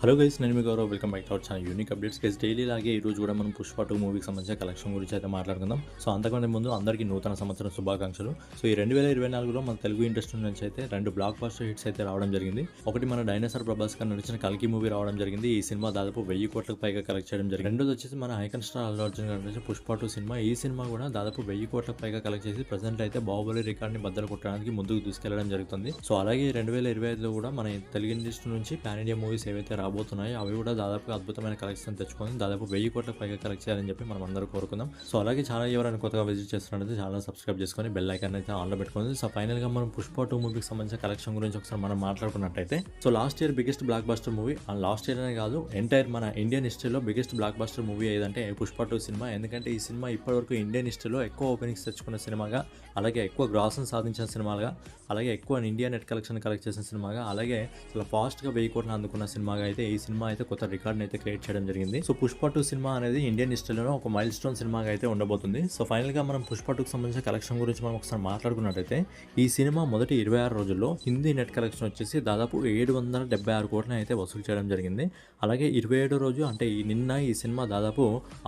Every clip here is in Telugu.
హలో గైస్, నేను మీ Gaurav. Welcome back to our channel unique updates. Guys daily లాగే ఈ రోజు కూడా మనం పుష్ప 2 మూవీకి సంబంధించిన కలెక్షన్ గురించి అయితే మాట్లాడుకుందాం. సో అంతకంటే ముందు అందరికీ నూతన సంవత్సరం శుభాకాంక్షలు. సో ఈ 2024లో మన తెలుగు ఇండస్ట్రీ నుంచి అయితే 2 బ్లాక్ బస్టర్ హిట్స్ అయితే రావడం జరిగింది. ఒకటి మన డైనోసార్ ప్రభాస్ గారు నడిచిన కల్కి మూవీ రావడం జరిగింది. ఈ సినిమా దాదాపు 1000 కోట్లకు పైగా కలెక్ట్ చేయడం జరిగింది. రెండోది వచ్చేసి మన ఐకాన్ స్టార్ అల్లు అర్జున్ గారు నడిచిన పుష్ప 2 సినిమా. ఈ సినిమా కూడా దాదాపు 1000 కోట్లకు పైగా కలెక్ట్ చేసి ప్రెసెంట్ అయితే బాహుబలి రికార్డ్ని బద్దలు కొట్టడానికి ముందుకు దూసుకెళ్లడం జరుగుతుంది. సో అలాగే 2025లో కూడా మన తెలుగు ఇండస్ట్రీ నుంచి పాన్ ఇండియా మూవీస్ ఏవైతే రాబోతున్నాయో అవి కూడా దాదాపు అద్భుతమైన కలెక్షన్ తెచ్చుకొని దాదాపు 1000 కోట్లకు పైగా కలెక్ట్ చేయాలని చెప్పి మనం అందరూ కోరుకుందాం. సో అలాగే ఛానల్ ఎవరైనా కొత్తగా విజిట్ చేస్తున్నట్లయితే ఛానల్ సబ్స్క్రైబ్ చేసుకొని బెల్ ఐకాన్ అయితే ఆన్లో పెట్టుకోండి. సో ఫైనల్ గా మనం పుష్ప 2 మూవీకి సంబంధించిన కలెక్షన్ గురించి ఒకసారి మనం మాట్లాడుకున్నట్టయితే, so last year biggest blockbuster movie, last year అనే కాదు ఎంటైర్ మన ఇండియన్ హిస్టరీలో బిగ్గెస్ట్ బ్లాక్ బస్టర్ మూవీ ఏదంటే పుష్ప 2 సినిమా. ఎందుకంటే ఈ సినిమా ఇప్పటివరకు ఇండియన్ హిస్టరీలో ఎక్కువ ఓపెనింగ్స్ తెచ్చుకున్న సినిమాగా, అలాగే ఎక్కువ గ్రాస్ని సాధించిన సినిమాగా, అలాగే ఎక్కువ ఇండియా నెట్ కలెక్షన్ కలెక్ట్ చేసిన సినిమాగా, అలాగే చాలా ఫాస్ట్గా 1000 కోట్లు అందుకున్న సినిమాగా అయితే ఈ సినిమా అయితే కొత్త రికార్డ్ని అయితే క్రియేట్ చేయడం జరిగింది. సో పుష్ప 2 సినిమా అనేది ఇండియన్ హిస్టరీలో ఒక మైల్ స్టోన్ సినిమాగా అయితే ఉండబోతుంది. సో ఫైనల్ గా మనం పుష్ప 2కి సంబంధించిన కలెక్షన్ గురించి మనం ఒకసారి మాట్లాడుకున్నట్టయితే, ఈ సినిమా మొదటి 26 రోజుల్లో హిందీ నెట్ కలెక్షన్ వచ్చేసి దాదాపు 776 కోట్లని అయితే వసూలు చేయడం జరిగింది. అలాగే 27 రోజు అంటే నిన్న ఈ సినిమా దాదాపు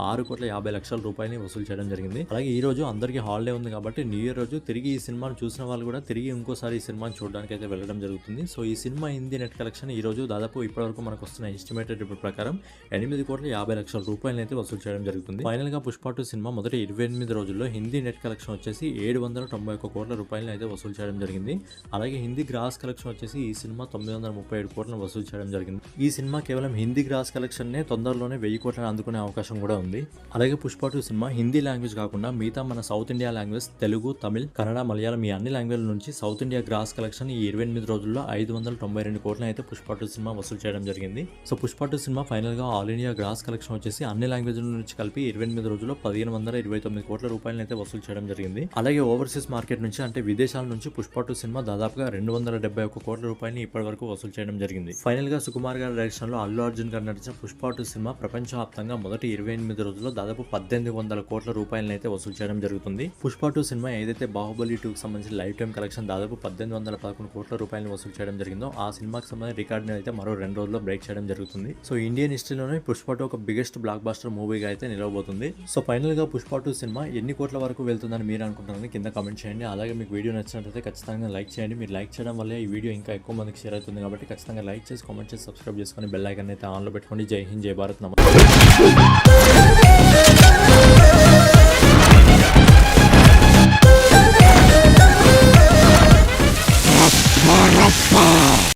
6,50,00,000 రూపాయలని వసూలు చేయడం జరిగింది. అలాగే ఈ రోజు అందరికీ హాలిడే ఉంది కాబట్టి న్యూ ఇయర్ రోజు తిరిగి ఈ సినిమాను చూసిన వాళ్ళు కూడా తిరిగి ఇంకోసారి ఈ సినిమాని చూడడానికి అయితే వెళ్ళడం జరుగుతుంది. సో ఈ సినిమా హిందీ నెట్ కలెక్షన్ ఈ రోజు దాదాపు ఇప్పటివరకు మనకు వస్తున్న ఎస్టిమేటెడ్ రిపోర్ట్ ప్రకారం 8,50,00,000 రూపాయలు అయితే వసూలు చేయడం జరుగుతుంది. ఫైనల్ గా పుష్ప 2 సినిమా మొదటి 28 రోజుల్లో హిందీ నెట్ కలెక్షన్ వచ్చేసి 791 కోట్ల రూపాయలు అయితే వసూలు చేయడం జరిగింది. అలాగే హిందీ గ్రాస్ కలెక్షన్ వచ్చేసి ఈ సినిమా 937 కోట్లను వసూలు చేయడం జరిగింది. ఈ సినిమా కేవలం హిందీ గ్రాస్ కలెక్షన్ నే తొందరలోనే 1000 కోట్లను అందుకునే అవకాశం కూడా ఉంది. అలాగే పుష్ప 2 సినిమా హిందీ లాంగ్వేజ్ కాకుండా మిగతా మన south India language Telugu, Tamil, Kannada, Malayalam ఈ అన్ని లాంగ్వేజ్ నుంచి సౌత్ ఇండియా గ్రాస్ కలెక్షన్ ఈ 28 రోజుల్లో 592 కోట్లను అయితే పుష్ప 2 సినిమా వసూలు చేయడం జరిగింది. సో పుష్ప 2 సినిమా ఫైనల్ గా ఆల్ ఇండియా గ్రాస్ కలెక్షన్ వచ్చేసి అన్ని లాంగ్వేజ్ల నుంచి కలిపి 28 రోజుల్లో 1529 కోట్ల రూపాయలను అయితే వసూలు చేయడం జరిగింది. అలాగే ఓవర్సీస్ మార్కెట్ నుంచి అంటే విదేశాల నుంచి పుష్ప 2 సినిమా దాదాపుగా 271 కోట్ల రూపాయలని ఇప్పటి వరకు వసూలు చేయడం జరిగింది. ఫైనల్ గా సుకుమార్ గారి డైరెక్షన్ లో అల్లు అర్జున్ గారు నడిచిన పుష్ప 2 సినిమా ప్రపంచవ్యాప్తంగా మొదటి 28 రోజుల్లో దాదాపు 1800 కోట్ల రూపాయలను అయితే వసూలు చేయడం జరుగుతుంది. పుష్ప 2 సినిమా ఏదైతే బాహుబలి 2కి సంబంధించిన లైఫ్ టైం కలెక్షన్ దాదాపు 1811 కోట్ల రూపాయలను వసూలు చేయడం జరిగిందో, ఆ సినిమాకి సంబంధించిన రికార్డుని అయితే మరో 2 రోజుల్లో బ్రేక్ చేయడం జరుగుతుంది. సో ఇండియన్ హిస్టరీలోనే పుష్ప 2 ఒక బిగ్గెస్ట్ బ్లాక్ బస్టర్ మూవీగా అయితే నిలవబోతుంది. సో ఫైనల్ గా పుష్ప 2 సినిమా ఎన్ని కోట్ల వరకు వెళ్తుందని మీరు అనుకుంటున్నారని కింద కామెంట్ చేయండి. అలాగే మీకు వీడియో నచ్చినట్లయితే ఖచ్చితంగా లైక్ చేయండి. మీరు లైక్ చేయడం వల్ల ఈ వీడియో ఇంకా ఎక్కువ మందికి షేర్ అవుతుంది కాబట్టి ఖచ్చితంగా లైక్ చేసి, కామెంట్ చేసి, సబ్స్క్రైబ్ చేసుకొని బెల్ ఐకాన్ అయితే ఆన్లో పెట్టుకోండి. జై హింద్, జై భారత్, నమస్తే.